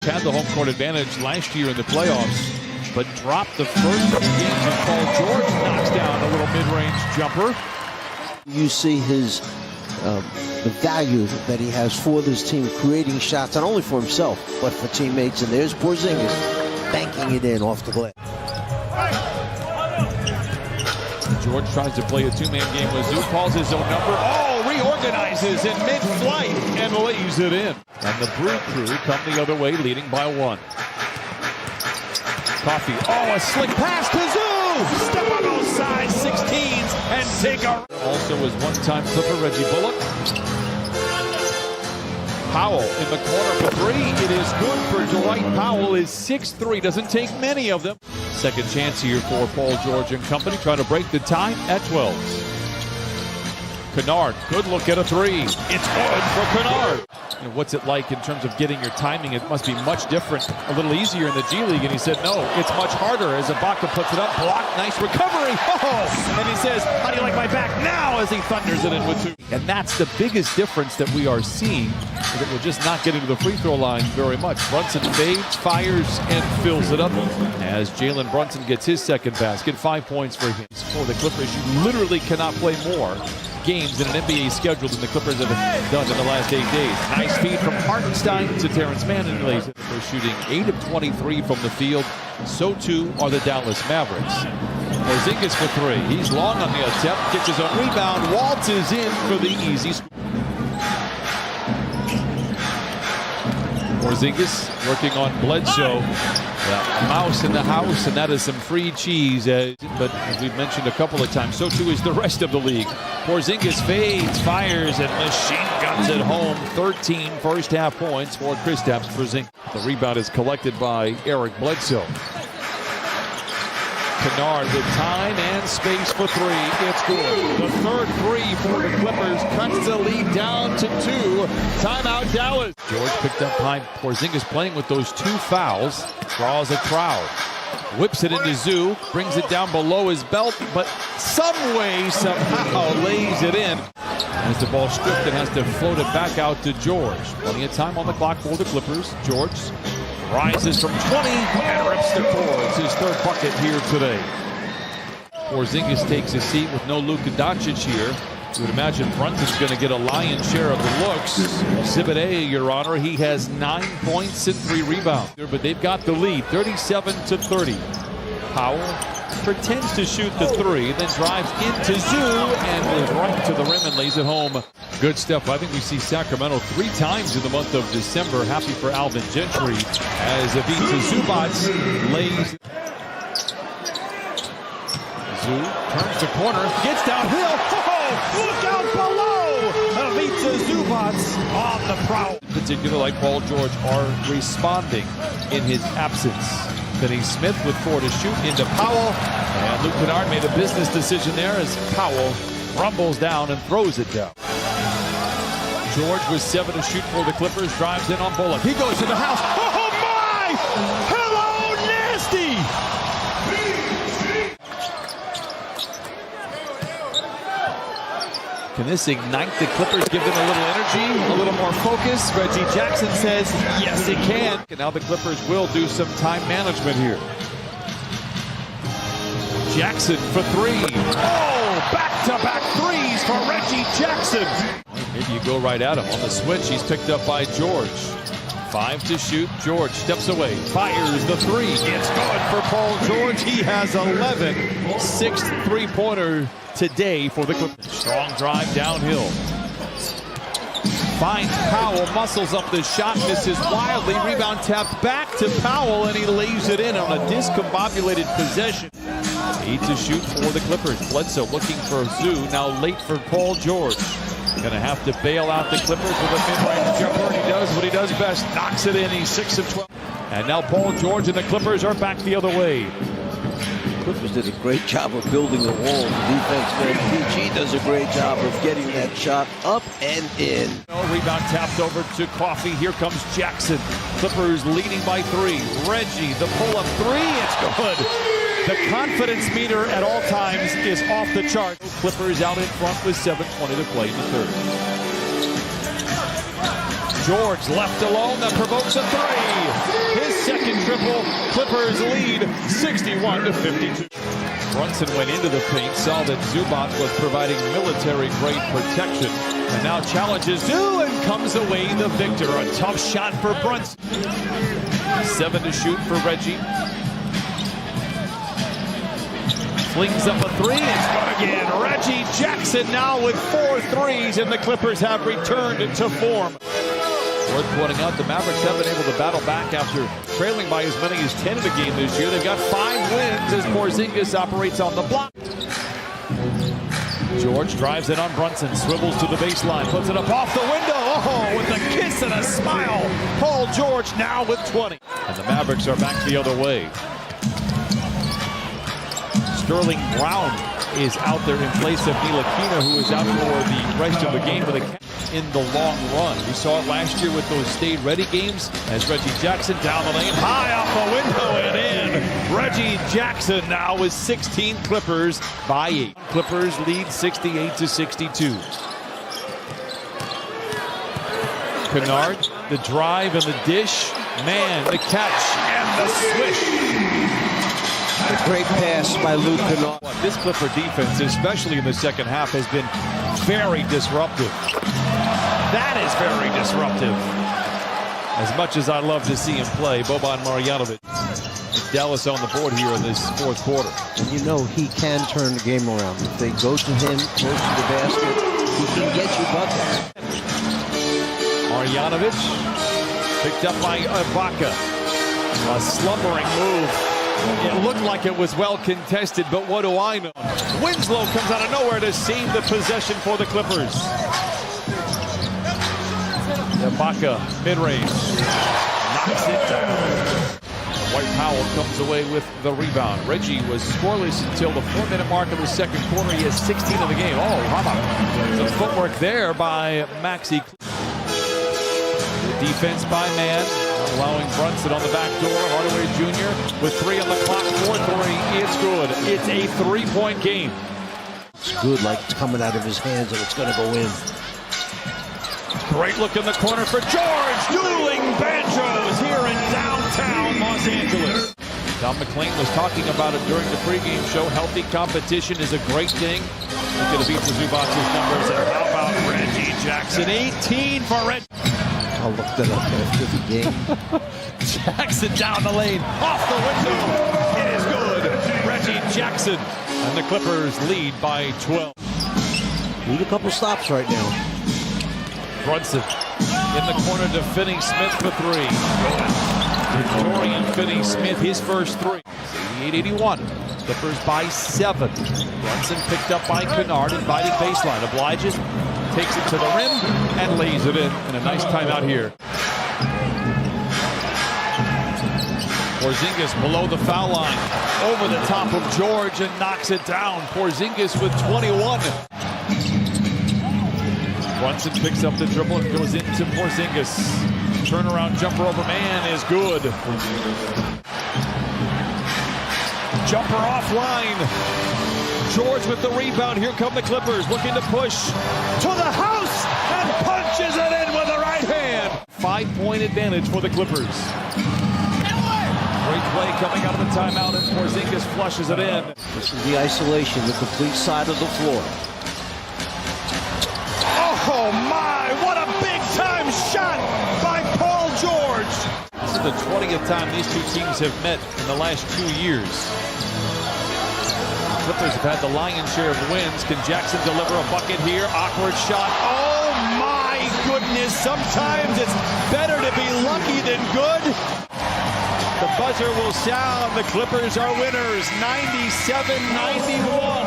had the home court advantage last year in the playoffs, but dropped the first of the games, and Paul George knocks down a little mid-range jumper. You see his the value that he has for this team, creating shots not only for himself but for teammates. And there's Porzingis banking it in off the glass. George tries to play a two-man game with Zoo, calls his own number. Oh, reorganizes in mid-flight and lays it in. And the Brew Crew come the other way, leading by 1. Coffee. Oh, a slick pass to Zoo! Step on those sides, 16s, and take a... Also is one-time Clipper Reggie Bullock. Powell in the corner for 3. It is good for Dwight Powell. His 6-3 doesn't take many of them. Second chance here for Paul George and company, trying to break the tie at 12. Kennard, good look at a 3. It's good for Kennard. You know, what's it like in terms of getting your timing? It must be much different, a little easier in the G League. And he said, no, it's much harder as Ibaka puts it up. Block, nice recovery. Oh! And he says, how do you like my back now, as he thunders it in with 2. And that's the biggest difference that we are seeing, that we're just not getting to the free throw line very much. Brunson fades, fires, and fills it up as Jalen Brunson gets his second basket. 5 points for him. For the Clippers, you literally cannot play more games in an NBA schedule than the Clippers have done in the last 8 days. Nice feed from Hartenstein to Terrence Mann, and lays it. They're shooting 8 of 23 from the field. So too are the Dallas Mavericks. Porzingis for 3. He's long on the attempt, gets his own rebound, waltzes in for the easy score. Porzingis working on Bledsoe. Yeah, a mouse in the house, and that is some free cheese. But as we've mentioned a couple of times, so too is the rest of the league. Porzingis fades, fires, and machine guns it home. 13 first half points for Kristaps Porzingis. The rebound is collected by Eric Bledsoe. Kennard with time and space for 3. It's good. The third 3 for the Clippers cuts the lead down to 2. Timeout, Dallas. George picked up behind Porzingis, playing with those 2 fouls. Draws a crowd. Whips it into Zoo. Brings it down below his belt, but some way, somehow lays it in. As the ball stripped and has to float it back out to George. Plenty of time on the clock for the Clippers. George rises from 20 and rips the core. It's his third bucket here today. Porzingis takes his seat with no Luka Doncic here. You would imagine Brunson's going to get a lion's share of the looks. Exhibit A, Your Honor, he has 9 points and 3 rebounds. But they've got the lead, 37-30. Powell pretends to shoot the 3, then drives into Zoo and is right to the rim and lays it home. Good stuff. I think we see Sacramento 3 times in the month of December. Happy for Alvin Gentry as Ivica Zubac lays. Zoo turns the corner, gets downhill. Oh, look out below! Ivica Zubac on the prowl. In particular, like Paul George, are responding in his absence. Finney Smith with 4 to shoot into Powell. And Luke Kennard made a business decision there as Powell rumbles down and throws it down. George with 7 to shoot for the Clippers, drives in on Bullock. He goes to the house. Oh my! Hello, nasty! Can this ignite the Clippers, give them a little energy, a little more focus? Reggie Jackson says, yes, it can. And now the Clippers will do some time management here. Jackson for 3. Oh, back-to-back 3s for Reggie Jackson. Maybe you go right at him. On the switch, he's picked up by George. 5 to shoot. George steps away, fires the 3. It's good for Paul George. He has 11. 6th three-pointer today for the Clippers. Strong drive downhill. Finds Powell, muscles up the shot, misses wildly. Rebound tapped back to Powell, and he lays it in on a discombobulated possession. 8 to shoot for the Clippers. Bledsoe looking for Zoo, now late for Paul George. Gonna have to bail out the Clippers with a mid-range jumper, and he does what he does best, knocks it in. He's 6 of 12. And now Paul George and the Clippers are back the other way. Clippers did a great job of building the wall. The defense there, PG does a great job of getting that shot up and in. Rebound tapped over to Coffee. Here comes Jackson. Clippers leading by 3. Reggie, the pull-up 3. It's good. The confidence meter at all times is off the chart. Clippers out in front with 7:20 to play in the third. George left alone. That provokes a 3. triple. Clippers lead 61-52. Brunson went into the paint, saw that Zubac was providing military-grade protection, and now challenges due and comes away the victor. A tough shot for Brunson. 7 to shoot for Reggie. Flings up a three, it's good again. Reggie Jackson now with 4 threes, and the Clippers have returned to form. Worth pointing out, the Mavericks have been able to battle back after trailing by as many as 10 in the game this year. They've got 5 wins as Porzingis operates on the block. George drives it on Brunson, swivels to the baseline, puts it up off the window. Oh, with a kiss and a smile. Paul George now with 20. And the Mavericks are back the other way. Sterling Brown is out there in place of Ntilikina, who is out for the rest of the game with a in the long run. We saw it last year with those stay-ready games as Reggie Jackson down the lane, high off the window and in. Reggie Jackson now with 16, Clippers by 8. Clippers lead 68-62. Kennard, the drive and the dish. Man, the catch and the swish. A great pass by Luke Kennard. This Clipper defense, especially in the second half, has been very disruptive. That is very disruptive. As much as I love to see him play, Boban Marjanovic. Dallas on the board here in this fourth quarter. And you know he can turn the game around. If they go to him, close to the basket, he can get you buckets. Marjanovic picked up by Ibaka. A slumbering move. It looked like it was well contested, but what do I know? Winslow comes out of nowhere to save the possession for the Clippers. Ibaka, mid-range, knocks it down. White Powell comes away with the rebound. Reggie was scoreless until the 4-minute mark of the second quarter. He has 16 in the game. Oh, how about some footwork there by Maxey. The defense by Man, allowing Brunson on the back door. Hardaway Jr. with 3 on the clock, 4-3. It's good. It's a 3-point game. It's good, like it's coming out of his hands and it's going to go in. Great look in the corner for George. Dueling banjos here in downtown Los Angeles. Don McClain was talking about it during the pregame show. Healthy competition is a great thing. He's going to beat the Zubac's numbers. And how about Reggie Jackson? 18 for Reggie. I'll look that up after the game. Jackson down the lane, off the window. It is good. Reggie Jackson. And the Clippers lead by 12. Need a couple stops right now. Brunson in the corner to Finney-Smith for 3. Victorian Finney-Smith, his first 3. 88-81. Clippers by 7. Brunson picked up by Kennard, invited baseline, obliges, takes it to the rim, and lays it in. And a nice timeout here. Porzingis below the foul line, over the top of George and knocks it down. Porzingis with 21. Brunson picks up the dribble and goes into Porzingis. Turnaround jumper over Man is good. Jumper offline. George with the rebound. Here come the Clippers looking to push to the house and punches it in with the right hand. 5-point advantage for the Clippers. Great play coming out of the timeout, and Porzingis flushes it in. This is the isolation, the complete side of the floor. Oh my, what a big-time shot by Paul George. This is the 20th time these two teams have met in the last 2 years. The Clippers have had the lion's share of wins. Can Jackson deliver a bucket here? Awkward shot. Oh my goodness, sometimes it's better to be lucky than good. The buzzer will sound. The Clippers are winners, 97-91.